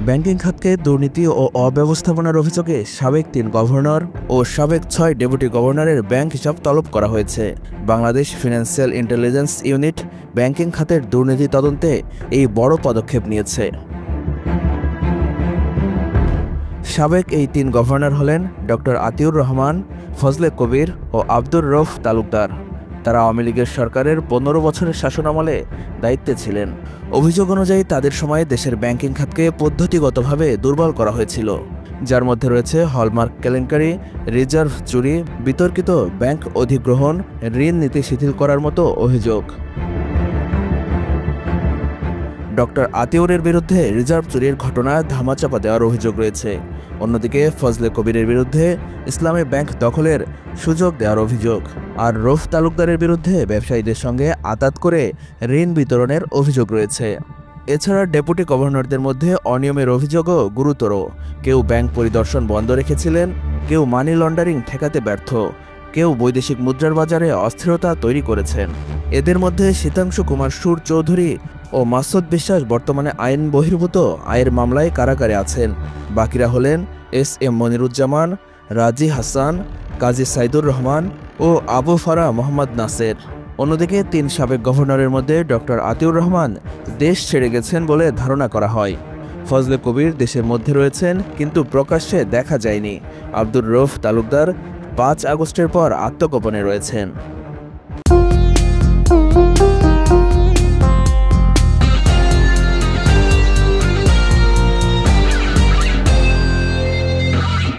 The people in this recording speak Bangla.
ব্যাংকিং খাতকে দুর্নীতি ও অব্যবস্থাপনার অভিযোগে সাবেক ৩ গভর্নর ও সাবেক ৬ ডেপুটি গভর্নরের ব্যাংক হিসাব তলব করা হয়েছে। Bangladesh financial intelligence unit banking খাতের দুর্নীতি তদন্তে এই বড় পদক্ষেপ নিয়েছে। সাবেক এই ৩ গভর্নর হলেন ডক্টর আতিউর রহমান, ফজলে কবির ও আব্দুর রউফ তালুকদার। তারা আওয়ামী লীগের সরকারের ১৫ বছরের শাসনামলে দায়িত্বে ছিলেন। অভিযোগ অনুযায়ী তাদের সময়ে দেশের ব্যাংকিং খাতকে পদ্ধতিগতভাবে দুর্বল করা হয়েছিল, যার মধ্যে রয়েছে হলমার্ক কেলেঙ্কারি, রিজার্ভ চুরি, বিতর্কিত ব্যাংক অধিগ্রহণ, ঋণ নীতি শিথিল করার মতো অভিযোগ। ডক্টর আতিউরের বিরুদ্ধে রিজার্ভ চুরির ঘটনা ধামাচাপা দেওয়ার অভিযোগ রয়েছে। অন্যদিকে ফজলে কবিরের বিরুদ্ধে ইসলামী ব্যাংক দখলের সুযোগ দেওয়ার অভিযোগ, আর রউফ তালুকদারের বিরুদ্ধে ব্যবসায়ীদের সঙ্গে আতাত করে ঋণ বিতরণের অভিযোগ রয়েছে। এছাড়া ডেপুটি গভর্নরদের মধ্যে অনিয়মের অভিযোগও গুরুতর। কেউ ব্যাংক পরিদর্শন বন্ধ রেখেছিলেন, কেউ মানি লন্ডারিং ঠেকাতে ব্যর্থ, কেউ বৈদেশিক মুদ্রার বাজারে অস্থিরতা তৈরি করেছেন। এদের মধ্যে শীতাংশু কুমার সুর চৌধুরী ও মাসুদ বিশ্বাস বর্তমানে আইন বহির্ভূত আয়ের মামলায় কারাগারে আছেন। বাকিরা হলেন এস.এম. মনিরুজ্জামান, রাজি হাসান, কাজী সাইদুর রহমান ও আবু ফারা মোহাম্মদ নাসের। অন্যদিকে ৩ সাবেক গভর্নরের মধ্যে ডক্টর আতিউর রহমান দেশ ছেড়ে গেছেন বলে ধারণা করা হয়। ফজলে কবির দেশের মধ্যে রয়েছেন, কিন্তু প্রকাশ্যে দেখা যায়নি। আব্দুর রউফ তালুকদার ৫ আগস্টের পর আত্মগোপনে রয়েছেন।